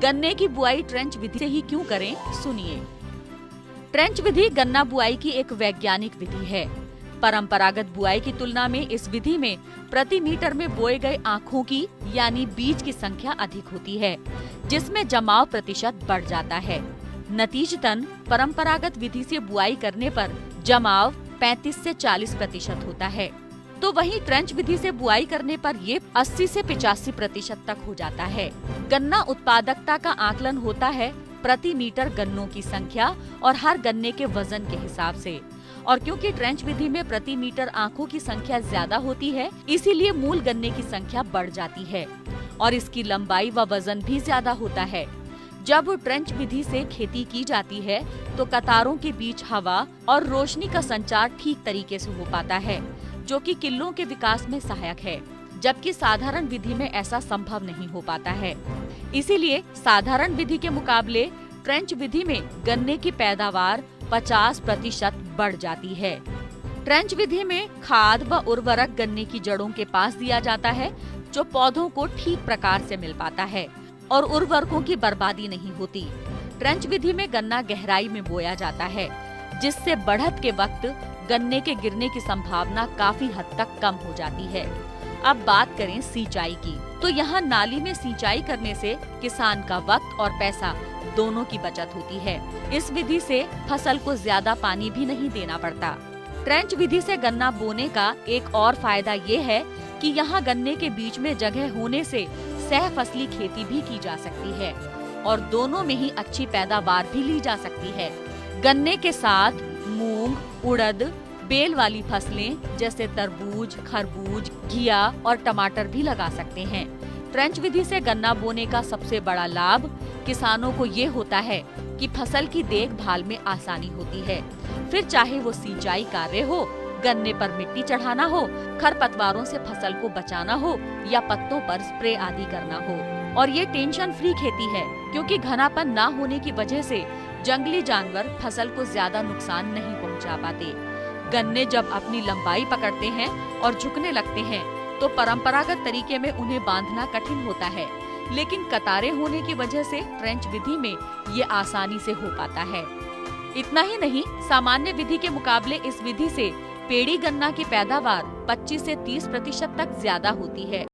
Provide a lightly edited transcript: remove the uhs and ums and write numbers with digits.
गन्ने की बुआई ट्रेंच विधि से ही क्यों करें, सुनिए। ट्रेंच विधि गन्ना बुआई की एक वैज्ञानिक विधि है। परंपरागत बुआई की तुलना में इस विधि में प्रति मीटर में बोए गए आँखों की यानी बीज की संख्या अधिक होती है, जिसमें जमाव प्रतिशत बढ़ जाता है। नतीजतन परंपरागत विधि से बुआई करने पर जमाव 35 से 40% होता है, तो वहीं ट्रेंच विधि से बुआई करने पर ये 80 से 85% तक हो जाता है। गन्ना उत्पादकता का आकलन होता है प्रति मीटर गन्नों की संख्या और हर गन्ने के वजन के हिसाब से। और क्योंकि ट्रेंच विधि में प्रति मीटर आँखों की संख्या ज्यादा होती है, इसीलिए मूल गन्ने की संख्या बढ़ जाती है और इसकी लंबाई व वजन भी ज्यादा होता है। जब ट्रेंच विधि से खेती की जाती है तो कतारों के बीच हवा और रोशनी का संचार ठीक तरीके से हो पाता है, जो कि किल्लों के विकास में सहायक है, जबकि साधारण विधि में ऐसा संभव नहीं हो पाता है। इसीलिए साधारण विधि के मुकाबले ट्रेंच विधि में गन्ने की पैदावार 50% बढ़ जाती है। ट्रेंच विधि में खाद व उर्वरक गन्ने की जड़ों के पास दिया जाता है, जो पौधों को ठीक प्रकार से मिल पाता है और उर्वरकों की बर्बादी नहीं होती। ट्रेंच विधि में गन्ना गहराई में बोया जाता है, जिससे बढ़त के वक्त गन्ने के गिरने की संभावना काफी हद तक कम हो जाती है। अब बात करें सिंचाई की, तो यहाँ नाली में सिंचाई करने से किसान का वक्त और पैसा दोनों की बचत होती है। इस विधि से फसल को ज्यादा पानी भी नहीं देना पड़ता। ट्रेंच विधि से गन्ना बोने का एक और फायदा ये है कि यहाँ गन्ने के बीच में जगह होने से सह फसली खेती भी की जा सकती है और दोनों में ही अच्छी पैदावार भी ली जा सकती है। गन्ने के साथ मूंग, उड़द, बेल वाली फसलें जैसे तरबूज, खरबूज, घिया और टमाटर भी लगा सकते हैं। ट्रेंच विधि से गन्ना बोने का सबसे बड़ा लाभ किसानों को ये होता है कि फसल की देखभाल में आसानी होती है। फिर चाहे वो सिंचाई कार्य हो, गन्ने पर मिट्टी चढ़ाना हो, खरपतवारों से फसल को बचाना हो या पत्तों पर स्प्रे आदि करना हो। और ये टेंशन फ्री खेती है, क्योंकि घनापन ना होने की वजह से जंगली जानवर फसल को ज्यादा नुकसान नहीं पहुंचा पाते। गन्ने जब अपनी लंबाई पकड़ते हैं और झुकने लगते हैं तो परंपरागत तरीके में उन्हें बांधना कठिन होता है, लेकिन कतारें होने की वजह से ट्रेंच विधि में ये आसानी से हो पाता है। इतना ही नहीं, सामान्य विधि के मुकाबले इस विधि से पेड़ी गन्ना की पैदावार 25 से 30% तक ज्यादा होती है।